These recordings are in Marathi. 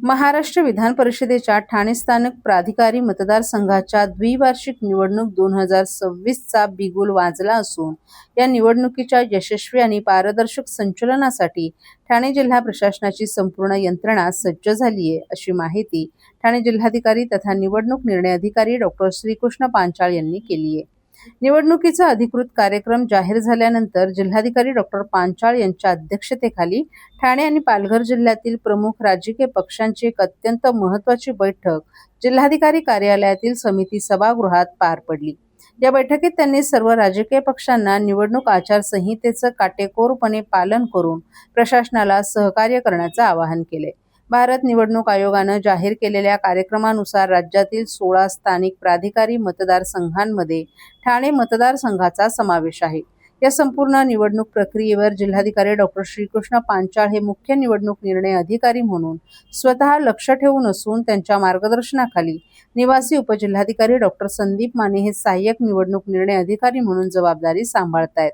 महाराष्ट्र विधान परिषदेच्या ठाणे स्थानिक प्राधिकारी मतदारसंघाच्या द्विवार्षिक निवडणूक 2026चा बिगुल वाजला असून या निवडणुकीच्या यशस्वी आणि पारदर्शक संचलनासाठी ठाणे जिल्हा प्रशासनाची संपूर्ण यंत्रणा सज्ज झाली आहे, अशी माहिती ठाणे जिल्हाधिकारी तथा निवडणूक निर्णय अधिकारी डॉ. श्रीकृष्ण पांचाळ यांनी केली आहे. निवडणुकीचा अधिकृत कार्यक्रम जाहीर झाल्यानंतर जिल्हाधिकारी डॉ. पांचाळ यांच्या अध्यक्षतेखाली ठाणे आणि पालघर जिल्ह्यातील प्रमुख राजकीय पक्षांची एक अत्यंत महत्त्वाची बैठक जिल्हाधिकारी कार्यालयातील समिती सभागृहात पार पडली. या बैठकीत त्यांनी सर्व राजकीय पक्षांना निवडणूक आचारसंहितेचं काटेकोरपणे पालन करून प्रशासनाला सहकार्य करण्याचं आवाहन केले. भारत निवडणूक आयोगानं जाहीर केलेल्या कार्यक्रमानुसार राज्यातील 16 स्थानिक प्राधिकारी मतदारसंघांमध्ये ठाणे मतदारसंघाचा समावेश आहे. या संपूर्ण निवडणूक प्रक्रियेवर जिल्हाधिकारी डॉ. श्रीकृष्ण पांचाळ हे मुख्य निवडणूक निर्णय अधिकारी म्हणून स्वतः लक्ष ठेवून असून त्यांच्या मार्गदर्शनाखाली निवासी उपजिल्हाधिकारी डॉ. संदीप माने हे सहाय्यक निवडणूक निर्णय अधिकारी म्हणून जबाबदारी सांभाळतायत.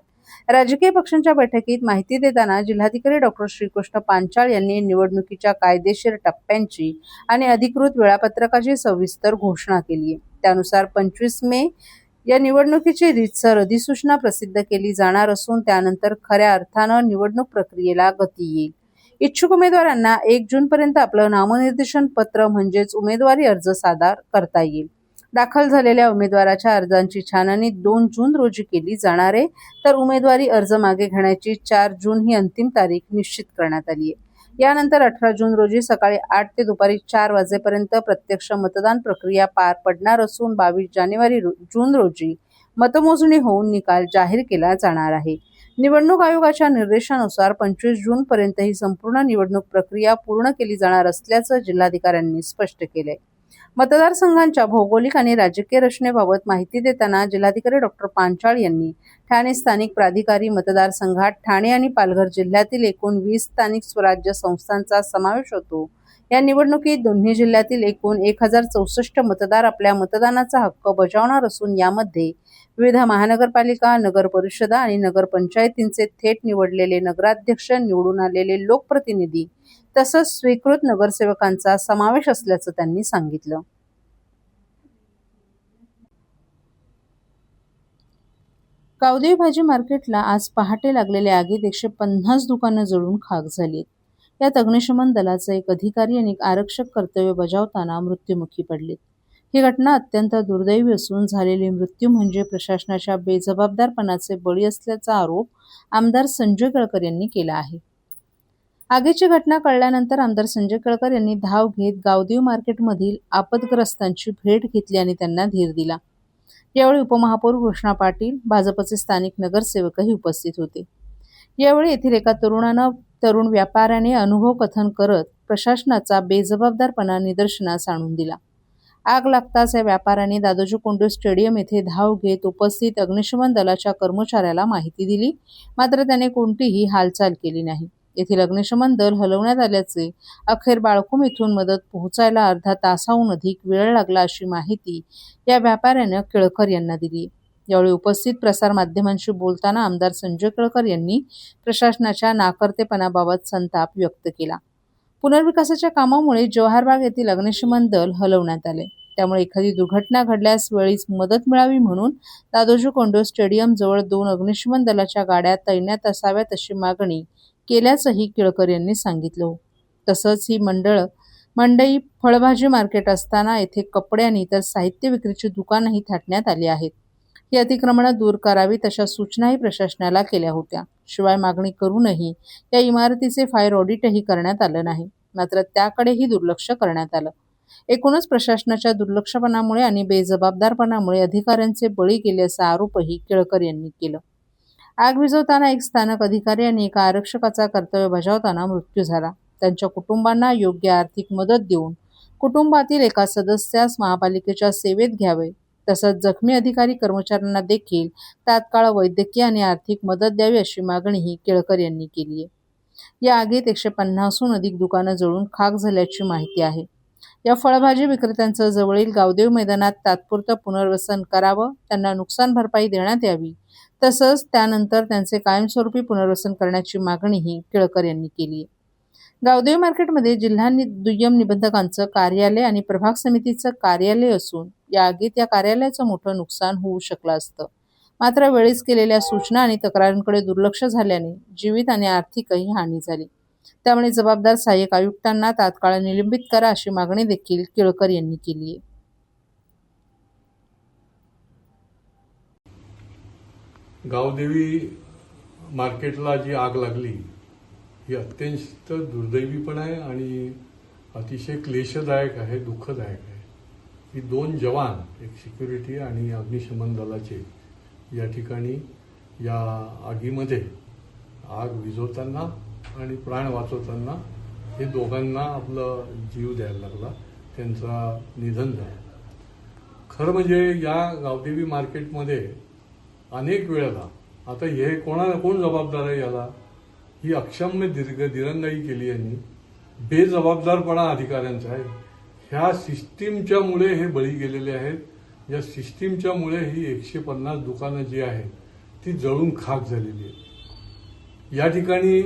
राजकीय पक्षांच्या बैठकीत माहिती देताना जिल्हाधिकारी डॉ. श्रीकृष्ण पांचाळ यांनी निवडणुकीच्या कायदेशीर टप्प्यांची आणि अधिकृत वेळापत्रकाची सविस्तर घोषणा केली आहे. त्यानुसार 25 मे या निवडणुकीची रीतसर अधिसूचना प्रसिद्ध केली जाणार असून त्यानंतर खऱ्या अर्थानं निवडणूक प्रक्रियेला गती येईल. इच्छुक उमेदवारांना 1 जूनपर्यंत आपलं नामनिर्देशन पत्र म्हणजेच उमेदवारी अर्ज सादर करता येईल. दाखल झालेल्या उमेदवाराच्या अर्जांची छाननी 2 जून रोजी केली जाणार आहे, तर उमेदवारी अर्ज मागे घेण्याची 4 जून ही अंतिम तारीख निश्चित करण्यात आली आहे. यानंतर 18 जून रोजी सकाळी 8 ते दुपारी 4 वाजेपर्यंत प्रत्यक्ष मतदान प्रक्रिया पार पडणार असून 22 जून रोजी मतमोजणी होऊन निकाल जाहीर केला जाणार आहे. निवडणूक आयोगाच्या निर्देशानुसार 25 जूनपर्यंत ही संपूर्ण निवडणूक प्रक्रिया पूर्ण केली जाणार असल्याचं जिल्हाधिकाऱ्यांनी स्पष्ट केलंय. मतदारसंघांच्या भौगोलिक आणि राजकीय रचनेबाबत माहिती देताना जिल्हाधिकारी डॉ. पांचाळ यांनी ठाणे स्थानिक प्राधिकारी मतदारसंघात ठाणे आणि पालघर जिल्ह्यातील एकूण 20 स्थानिक स्वराज्य संस्थांचा समावेश होतो. या निवडणुकीत दोन्ही जिल्ह्यातील एकूण 1064 मतदार आपल्या मतदानाचा हक्क बजावणार असून यामध्ये विविध महानगरपालिका, नगर परिषदा आणि नगरपंचायतींचे थेट निवडलेले नगराध्यक्ष, निवडून आलेले लोकप्रतिनिधी तसंच स्वीकृत नगरसेवकांचा समावेश असल्याचं त्यांनी सांगितलं. गावदेवी भाजी मार्केटला आज पहाटे लागलेल्या आगीत 150 दुकानं जळून खाक झालीत. यात अग्निशमन दलाचा एक अधिकारी आणि एक आरक्षक कर्तव्य बजावताना मृत्युमुखी पडलेत. ही घटना अत्यंत दुर्दैवी असून झालेले मृत्यू म्हणजे प्रशासनाच्या बेजबाबदारपणाचे बळी असल्याचा आरोप आमदार संजय केळकर यांनी केला आहे. आगीची घटना कळल्यानंतर आमदार संजय केळकर यांनी धाव घेत गावदेवी मार्केटमधील आपदग्रस्तांची भेट घेतली आणि त्यांना धीर दिला. यावेळी उपमहापौर कृष्णा पाटील, भाजपचे स्थानिक नगरसेवकही उपस्थित होते. यावेळी येथील एका तरुण व्यापाऱ्याने अनुभव कथन करत प्रशासनाचा बेजबाबदारपणा निदर्शनास आणून दिला. आग लागताच या व्यापाऱ्याने दादोजी कोंडदेव स्टेडियम येथे धाव घेत उपस्थित अग्निशमन दलाच्या कर्मचाऱ्याला माहिती दिली, मात्र त्याने कोणतीही हालचाल केली नाही. येथील अग्निशमन दल हलवण्यात आल्याचे, अखेर बाळकुम येथून मदत पोहोचायला अर्धा तासाहून अधिक वेळ लागला अशी माहिती या व्यापाऱ्यानं केळकर यांना दिली. यावेळी उपस्थित प्रसारमाध्यमांशी बोलताना आमदार संजय केळकर यांनी प्रशासनाच्या नाकर्तेपणाबाबत संताप व्यक्त केला. पुनर्विकासाच्या कामामुळे जवाहरबाग येथील अग्निशमन दल हलवण्यात आले. त्यामुळे एखादी दुर्घटना घडल्यास वेळीच मदत मिळावी म्हणून दादोजी कोंडदेव स्टेडियम जवळ 2 अग्निशमन दलाच्या गाड्या तैनात असाव्यात अशी मागणी केल्याचंही केळकर यांनी सांगितलं. तसंच ही मंडई फळभाजी मार्केट असताना येथे कपडे आणि इतर साहित्य विक्रीची दुकानंही थाटण्यात आली आहेत. ही अतिक्रमणं दूर करावीत अशा सूचनाही प्रशासनाला केल्या होत्या. शिवाय मागणी करूनही या इमारतीचे फायर ऑडिटही करण्यात आलं नाही, मात्र त्याकडेही दुर्लक्ष करण्यात आलं. एकूणच प्रशासनाच्या दुर्लक्षपणामुळे आणि बेजबाबदारपणामुळे अधिकाऱ्यांचे बळी गेले असा आरोपही केळकर यांनी केला. आग विझवताना एक स्थानिक अधिकारी आणि एका आरक्षकाचा कर्तव्य बजावताना मृत्यू झाला. त्यांच्या कुटुंबांना योग्य आर्थिक मदत देऊन कुटुंबातील एका सदस्यास महापालिकेच्या सेवेत घ्यावे, तसंच जखमी अधिकारी कर्मचाऱ्यांना देखील तात्काळ वैद्यकीय आणि आर्थिक मदत द्यावी अशी मागणीही केळकर यांनी केली आहे. या आगीत 150हून अधिक दुकानं जळून खाक झाल्याची माहिती आहे. या फळभाजी विक्रेत्यांचं जवळील गावदेवी मैदानात तात्पुरतं पुनर्वसन करावं, त्यांना नुकसान भरपाई देण्यात यावी, तसंच त्यानंतर त्यांचे कायमस्वरूपी पुनर्वसन करण्याची मागणीही केळकर यांनी केली आहे. गावदेवी मार्केटमध्ये जिल्हा दुय्यम निबंधकांचं कार्यालय आणि प्रभाग समितीचं कार्यालय असून या आगीत या कार्यालयाचं मोठं नुकसान होऊ शकलं असतं. मात्र वेळीच केलेल्या सूचना आणि तक्रारींकडे दुर्लक्ष झाल्याने जीवित आणि आर्थिकही हानी झाली. त्यामुळे जबाबदार सहाय्यक आयुक्तांना तात्काळ निलंबित करा अशी मागणी देखील केळकर यांनी केली आहे. गावदेवी मार्केटला जी आग लागली ही अत्यंत दुर्दैवी पण आहे आणि अतिशय क्लेशदायक आहे, दुःखदायक आहे. ही 2 जवान, एक सिक्युरिटी आणि अग्निशमन दलाचे, या ठिकाणी या आगीमध्ये आग विझवताना आणि प्राण वाचवताना हे दोघांना आपलं जीव द्यायला लागला, त्यांचा निधन झालं. खरं म्हणजे या गावदेवी मार्केटमध्ये अनेक वेळेला आता हे कोण जबाबदार आहे याला, ही अक्षम्य दिरंगाई केली यांनी, बेजबाबदारपणा अधिकाऱ्यांचा आहे. ह्या सिस्टीमच्या मुळे हे बळी गेलेले आहेत. या सिस्टीमच्या मुळे ही 150 दुकानं जी आहेत ती जळून खाक झालेली आहे. या ठिकाणी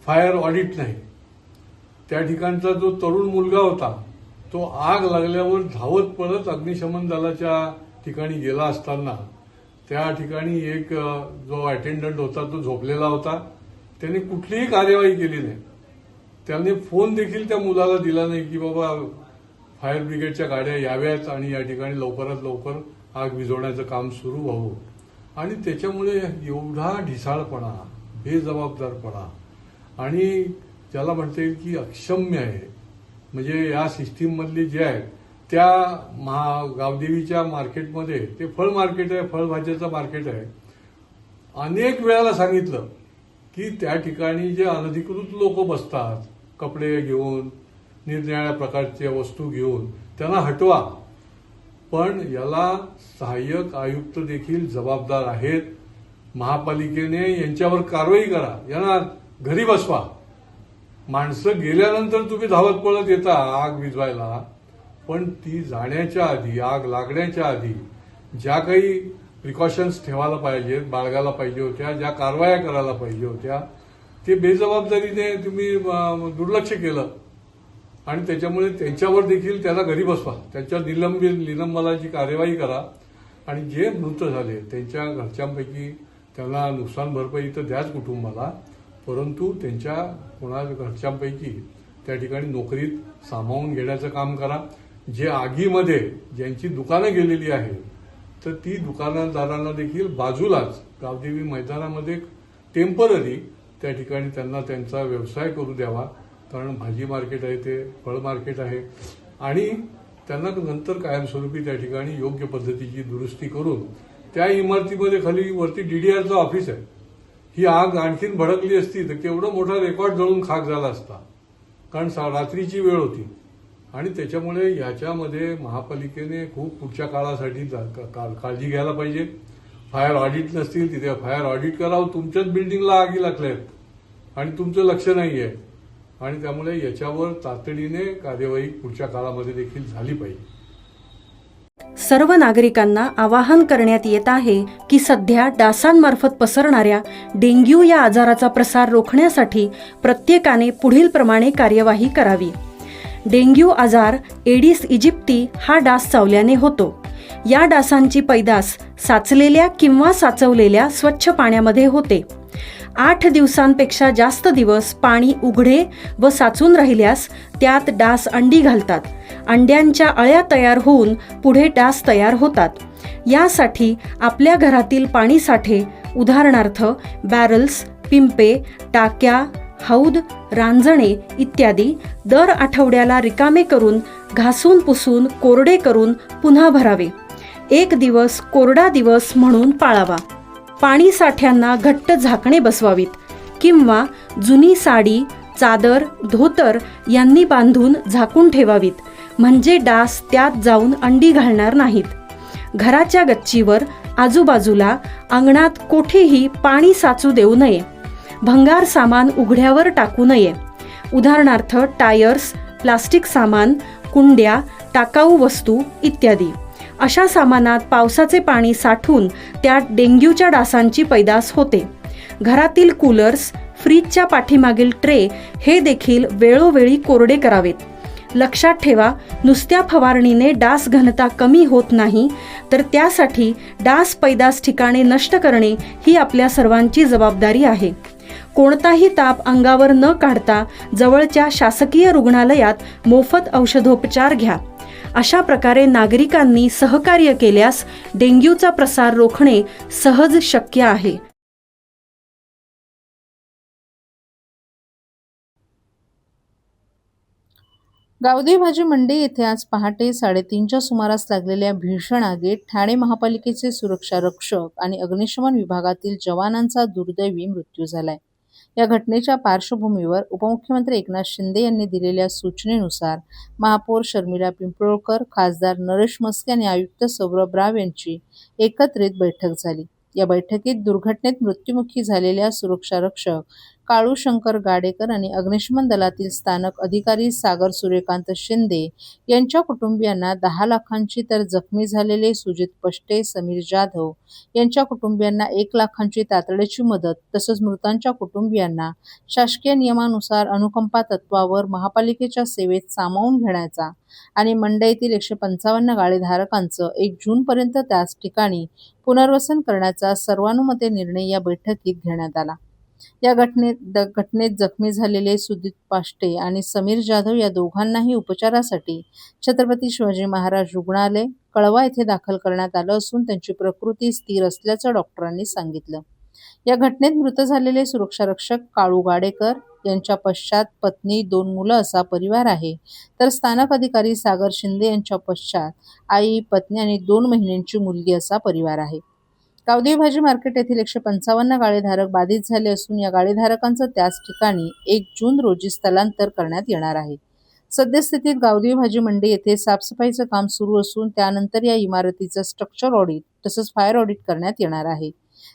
फायर ऑडिट नाही. त्या ठिकाणचा जो तरुण मुलगा होता तो आग लागल्यावर धावत पळत अग्निशमन दलाच्या ठिकाणी गेला असताना त्या ठिकाणी एक जो अटेंडंट होता तो झोपलेला होता. त्यांनी कुठलीही कार्यवाही केली नाही. त्यांनी फोन देखील त्या मुलाला दिला नाही की बाबा फायर ब्रिगेडच्या गाड्या याव्यात आणि या ठिकाणी लवकरात लवकर आग विझवण्याचं काम सुरू व्हावं. आणि त्याच्यामुळे एवढा ढिसाळपणा, बेजबाबदारपणा आणि ज्याला म्हणता येईल की अक्षम्य आहे. म्हणजे या सिस्टीममधली जे आहेत त्या गावदेवीच्या मार्केटमध्ये, ते फळ मार्केट आहे, फळभाज्याचं मार्केट आहे, अनेक वेळाला सांगितलं की त्या ठिकाणी जे अनधिकृत लोक बसतात कपडे घेऊन, निरनिराळ्या प्रकारच्या वस्तू घेऊन, त्यांना हटवा. पण याला सहाय्यक आयुक्त देखील जबाबदार आहेत. महापालिकेने यांच्यावर कारवाई करा, यांना घरी बसवा. माणसं गेल्यानंतर तुम्ही धावत पळत येता आग विझवायला, पण ती जाण्याच्या आधी, आग लागण्याच्या आधी ज्या काही प्रिकॉशन्स ठेवायला पाहिजेत, बाळगायला पाहिजे होत्या, ज्या कारवाया करायला पाहिजे होत्या, ते बेजबाबदारीने तुम्ही दुर्लक्ष केलं. आणि त्याच्यामुळे त्यांच्यावर देखील त्याला घरी बसवा, त्यांच्या निलंबनाची कार्यवाही करा. आणि जे मृत झाले त्यांच्या घरच्यांपैकी त्यांना नुकसान भरपाई तर द्याच कुटुंबाला, परंतु त्यांच्या घरच्यांपैकी त्या ठिकाणी नोकरीत सामावून घेण्याचं काम करा. जे आगीमध्ये ज्यांची दुकानं गेलेली आहेत तर ती दुकानदारांना देखील बाजूलाच गावदेवी मैदानामध्ये टेम्पररी त्या ठिकाणी त्यांना त्यांचा व्यवसाय करू द्यावा. कारण भाजी मार्केट आहे, ते फळ मार्केट आहे, आणि त्यांना नंतर कायमस्वरूपी त्या ठिकाणी योग्य पद्धतीची दुरुस्ती करून त्या इमारतीमध्ये खाली वरती DDRचं ऑफिस आहे. ही आग आणखीन भडकली असती तर केवढा मोठा रेकॉर्ड जळून खाक झाला असता. कारण रात्रीची वेळ होती आणि त्याच्यामुळे याच्यामध्ये महापालिकेने खूप पुढच्या काळासाठी काळजी घ्यायला पाहिजे. फायर ऑडिट नसतील तिथे फायर ऑडिट करावं. तुमच्याच बिल्डिंगला आगी लागल्यात आणि तुमचं लक्ष नाहीये, आणि त्यामुळे याच्यावर तातडीने कार्यवाही पुढच्या काळामध्ये देखील झाली पाहिजे. सर्व नागरिकांना आवाहन करण्यात येत आहे की सध्या डासांमार्फत पसरणाऱ्या डेंग्यू या आजाराचा प्रसार रोखण्यासाठी प्रत्येकाने पुढील प्रमाणे कार्यवाही करावी. डेंग्यू आजार एडिस इजिप्ती हा डास चावल्याने होतो. या डासांची पैदास साचलेल्या किंवा साचवलेल्या स्वच्छ पाण्यामध्ये होते. 8 दिवसांपेक्षा जास्त दिवस पाणी उघडे व साचून राहिल्यास त्यात डास अंडी घालतात. अंड्यांच्या अळ्या तयार होऊन पुढे डास तयार होतात. यासाठी आपल्या घरातील पाणी साठे, उदाहरणार्थ बॅरल्स, पिंपे, टाक्या, हौद, रांजणे इत्यादी दर आठवड्याला रिकामे करून घासून पुसून कोरडे करून पुन्हा भरावे. 1 दिवस कोरडा दिवस म्हणून पाळावा. पाणी साठ्यांना घट्ट झाकणे बसवावीत किंवा जुनी साडी, चादर, धोतर यांनी बांधून झाकून ठेवावीत, म्हणजे डास त्यात जाऊन अंडी घालणार नाहीत. घराच्या गच्चीवर, आजूबाजूला, अंगणात कोठेही पाणी साचू देऊ नये. भंगार सामान उघड्यावर टाकू नये. उदाहरणार्थ टायर्स, प्लास्टिक सामान, कुंड्या, टाकाऊ वस्तू इत्यादी. अशा सामानात पावसाचे पाणी साठून त्यात डेंग्यूच्या डासांची पैदास होते. घरातील कूलर्स, फ्रीजच्या पाठीमागील ट्रे हे देखील वेळोवेळी कोरडे करावेत. लक्षात ठेवा, नुसत्या फवारणीने डास घनता कमी होत नाही, तर त्यासाठी डास पैदास ठिकाणे नष्ट करणे ही आपल्या सर्वांची जबाबदारी आहे. कोणताही ताप अंगावर न काढता जवळच्या शासकीय रुग्णालयात मोफत औषधोपचार घ्या. अशा प्रकारे नागरिकांनी सहकार्य केल्यास डेंग्यूचा प्रसार रोखणे सहज शक्य आहे. गावदेवी भाजी मंडी येथे आज पहाटे 3:30च्या सुमारास लागलेल्या भीषण आगीत ठाणे महापालिकेचे सुरक्षा रक्षक आणि अग्निशमन विभागातील जवानांचा दुर्दैवी मृत्यू झालाय. या घटनेच्या पार्श्वभूमीवर उपमुख्यमंत्री एकनाथ शिंदे यांनी दिलेल्या सूचनेनुसार महापौर शर्मिला पिंपळकर, खासदार नरेश म्हस्के आणि आयुक्त सौरभ राव यांची एकत्रित बैठक झाली. या बैठकीत दुर्घटनेत मृत्युमुखी झालेल्या सुरक्षा रक्षक काळू शंकर गाडेकर आणि अग्निशमन दलातील स्थानक अधिकारी सागर सूर्यकांत शिंदे यांच्या कुटुंबियांना 10 लाखांची, तर जखमी झालेले सुजित पष्टे, समीर जाधव यांच्या कुटुंबियांना 1 लाखांची तातडीची मदत, तसंच मृतांच्या कुटुंबियांना शासकीय नियमानुसार अनुकंपा तत्वावर महापालिकेच्या सेवेत सामावून घेण्याचा आणि मंडईतील 155 गाळेधारकांचं 1 जूनपर्यंत त्याच ठिकाणी पुनर्वसन करण्याचा सर्वानुमते निर्णय या बैठकीत घेण्यात आला. या घटनेत जखमी झालेले सुजित पाष्टे आणि समीर जाधव या दोघांनाही उपचारासाठी छत्रपती शिवाजी महाराज रुग्णालय कळवा येथे दाखल करण्यात आलं असून त्यांची प्रकृती स्थिर असल्याचं डॉक्टरांनी सांगितलं. या घटनेत मृत झालेले सुरक्षारक्षक काळू गाडेकर यांच्या पश्चात पत्नी, 2 मुलं असा परिवार आहे, तर स्थानक अधिकारी सागर शिंदे यांच्या पश्चात आई, पत्नी आणि 2 महिन्यांची मुलगी असा परिवार आहे. गावदेवी भाजी मार्केट येथील 155 गाळेधारक बाधित झाले असून या गाळेधारकांचं त्याच ठिकाणी 1 जून रोजी स्थलांतर करण्यात येणार आहे. सद्यस्थितीत गावदेवी भाजी मंडी येथे साफसफाईचं काम सुरू असून त्यानंतर या इमारतीचं स्ट्रक्चर ऑडिट तसंच फायर ऑडिट करण्यात येणार आहे.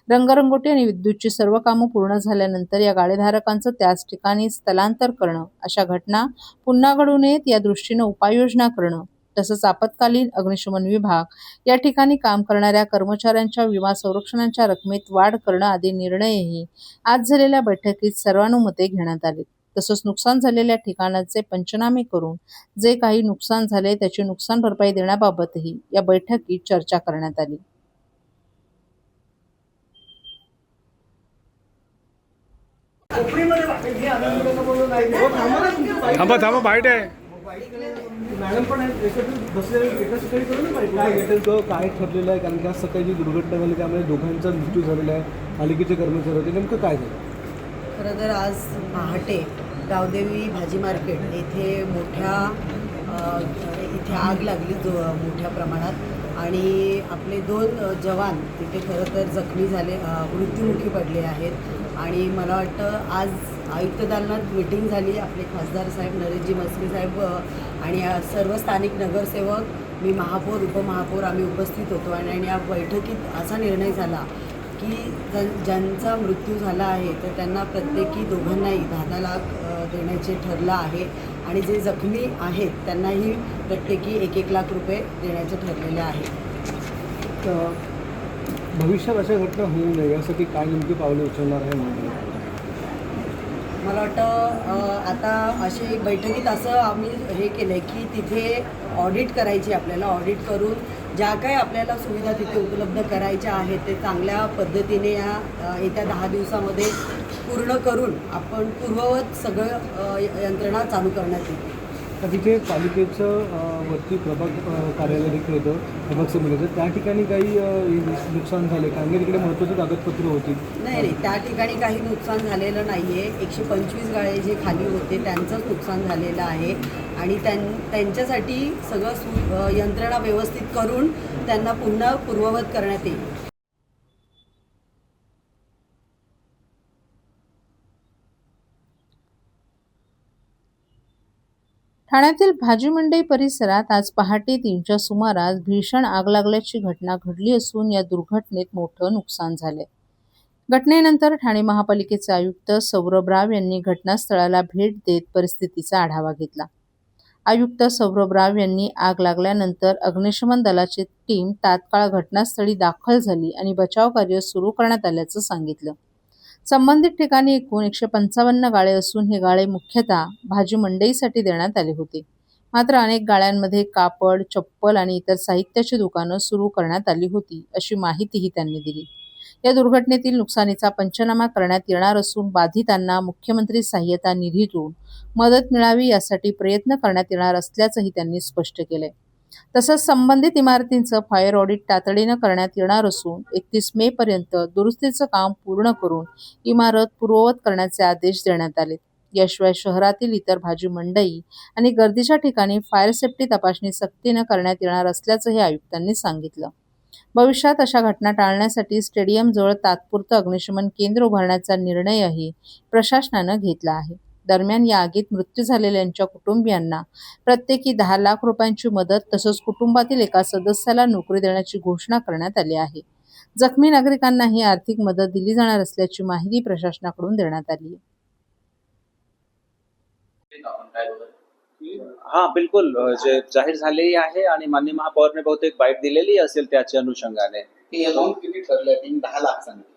रंगरंगोटी आणि विद्युतची सर्व कामं पूर्ण झाल्यानंतर या गाळेधारकांचं त्याच ठिकाणी स्थलांतर करणं, अशा घटना पुन्हा घडू नयेत या दृष्टीनं उपाययोजना करणं, तसंच आपत्कालीन अग्निशमन विभाग या ठिकाणी काम करणाऱ्या कर्मचाऱ्यांच्या विमा संरक्षणाच्या रकमेत वाढ करणं आदी निर्णयही आज झालेल्या बैठकीत सर्वानुमते घेण्यात आले. तसंच नुकसान झालेल्या ठिकाणाचे पंचनामे करून जे काही नुकसान झाले त्याची नुकसान भरपाई देण्याबाबतही या बैठकीत चर्चा करण्यात आली. थांबा बाईट आहे. मॅडम पण एकत्रित बसले एकाच ठिकाणी करू ना काय घेतलं काय ठरलेलं आहे, कारण की आज सकाळी जी दुर्घटना झाली त्यामुळे दोघांचा मृत्यू झालेला आहे. पालिकेचे कर्मचारी होते, नेमकं काय झालं? खरं तर आज पहाटे गावदेवी भाजी मार्केट येथे इथे आग लागली मोठ्या प्रमाणात आणि आपले 2 जवान तिथे खरं तर जखमी झाले, मृत्युमुखी पडले आहेत. आणि मला वाटतं आज आयुक्त दालनात मीटिंग झाली. आपले खासदार साहेब नरेशजी म्हस्के साहेब आणि सर्व स्थानिक नगरसेवक, मी महापौर, उपमहापौर आम्ही उपस्थित होतो. आणि या बैठकीत असा निर्णय झाला की ज्यांचा मृत्यू झाला आहे तर त्यांना प्रत्येकी दोघांनाही 10 लाख देण्याचे ठरलं आहे आणि जे जखमी आहेत त्यांनाही प्रत्येकी 1 लाख रुपये देण्याचे ठरलेले आहे. भविष्यात अशा घटना होऊ नये यासाठी काय नेमकी पावले उचलणार आहे म्हणून मला वाटतं आता असे बैठकीत असं आम्ही हे केलं आहे की तिथे ऑडिट करायची, आपल्याला ऑडिट करून ज्या काही आपल्याला सुविधा तिथे उपलब्ध करायच्या आहेत ते चांगल्या पद्धतीने या येत्या 10 दिवसामध्ये पूर्ण करून आपण पूर्ववत सगळं यंत्रणा चालू करण्यात येईल. तर तिथे पालिकेचं वरती प्रभाग कार्यालय देखील येतं, प्रभाग समितीचं, त्या ठिकाणी काही नुकसान झाले कारण की तिकडे महत्त्वाची कागदपत्रं होती? नाही, त्या ठिकाणी काही नुकसान झालेलं नाही आहे. 125 गाळे जे खाली होते त्यांचंच नुकसान झालेलं आहे आणि त्यांच्यासाठी सगळं यंत्रणा व्यवस्थित करून त्यांना पुन्हा पूर्ववत करण्यात येईल. ठाण्यातील भाजी मंडई परिसरात आज पहाटे 3च्या सुमारास भीषण आग लागल्याची घटना घडली असून या दुर्घटनेत मोठं नुकसान झाले. घटनेनंतर ठाणे महापालिकेचे आयुक्त सौरभ राव यांनी घटनास्थळाला भेट देत परिस्थितीचा आढावा घेतला. आयुक्त सौरभ राव यांनी आग लागल्यानंतर अग्निशमन दलाची टीम तात्काळ घटनास्थळी दाखल झाली आणि बचाव कार्य सुरू करण्यात आल्याचं सांगितलं. संबंधित ठिकाणी एकूण 155 गाळे असून हे गाळे मुख्यतः भाजी मंडईसाठी देण्यात आले होते. मात्र अनेक गाळ्यांमध्ये कापड, चप्पल आणि इतर साहित्याची दुकानं सुरू करण्यात आली होती, अशी माहितीही त्यांनी दिली. या दुर्घटनेतील नुकसानीचा पंचनामा करण्यात येणार असून बाधितांना मुख्यमंत्री सहाय्यता निधीतून मदत मिळावी यासाठी प्रयत्न करण्यात येणार असल्याचंही त्यांनी स्पष्ट केलंय. तसंच संबंधित इमारतींचं फायर ऑडिट तातडीनं करण्यात येणार असून 31 मे पर्यंत दुरुस्तीचं काम पूर्ण करून इमारत पूर्ववत करण्याचे आदेश देण्यात आलेत. याशिवाय शहरातील इतर भाजी मंडई आणि गर्दीच्या ठिकाणी फायर सेफ्टी तपासणी सक्तीनं करण्यात येणार असल्याचंही आयुक्तांनी सांगितलं. भविष्यात अशा घटना टाळण्यासाठी स्टेडियमजवळ तात्पुरतं अग्निशमन केंद्र उभारण्याचा निर्णयही प्रशासनानं घेतला आहे. दरम्यान या आगीत मृत्यू झालेल्यांच्या कुटुंबियांना प्रत्येकी 10 लाख रुपयांची मदत तसंच कुटुंबातील एका सदस्याला नोकरी देण्याची घोषणा करण्यात आली आहे. जखमी नागरिकांनाही आर्थिक मदत दिली जाणार असल्याची माहिती प्रशासनाकडून देण्यात आली आहे. हा बिलकुल जे जाहीर झालेली आहे आणि माननीय महापौरने बहुतेक बाईट दिलेली असेल त्याच्या अनुषंगाने. किती ठरलं? 10 लाख सांगितलं.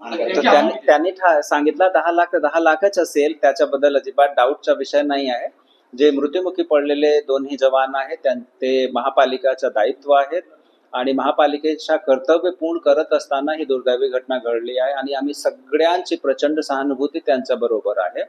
तर त्यांनी सांगितलं 10 लाख तर 10 लाखच असेल, त्याच्याबद्दल अजिबात डाऊटचा विषय नाही आहे. जे मृत्युमुखी पडलेले दोन्ही जवान आहेत ते महापालिकेचं दायित्व आहेत आणि महापालिकेच्या कर्तव्य पूर्ण करत असताना ही दुर्दैवी घटना घडली आहे आणि आम्ही सगळ्यांची प्रचंड सहानुभूती त्यांच्या बरोबर आहे.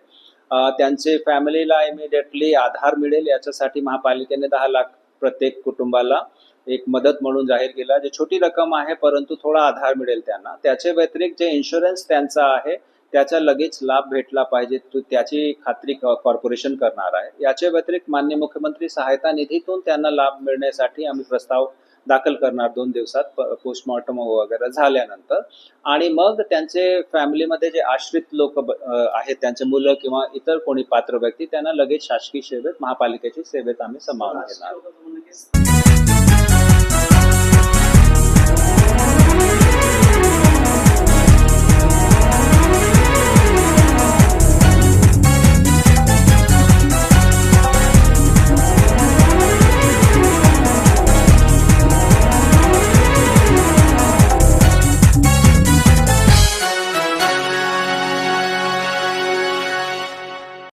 त्यांचे फॅमिलीला इमिडिएटली आधार मिळेल याच्यासाठी महापालिकेने 10 लाख प्रत्येक कुटुंबाला एक मदत म्हणून जाहीर केला. जे छोटी रक्कम आहे परंतु थोडा आधार मिळेल त्यांना. त्याचे व्यतिरिक्त जे इन्शुरन्स त्यांचा आहे त्याचा लगेच लाभ भेटला पाहिजे त्याची खात्री कॉर्पोरेशन करणार आहे. याच्या व्यतिरिक्त माननीय मुख्यमंत्री सहायता निधीतून त्यांना लाभ मिळण्यासाठी आम्ही प्रस्ताव दाखल करणार 2 दिवसात पोस्टमॉर्टम वगैरे झाल्यानंतर. आणि मग त्यांचे फॅमिलीमध्ये जे आश्रित लोक आहेत त्यांचे मुलं किंवा इतर कोणी पात्र व्यक्ती त्यांना लगेच शासकीय सेवेत महापालिकेची सेवेत आम्ही समावून घेणार.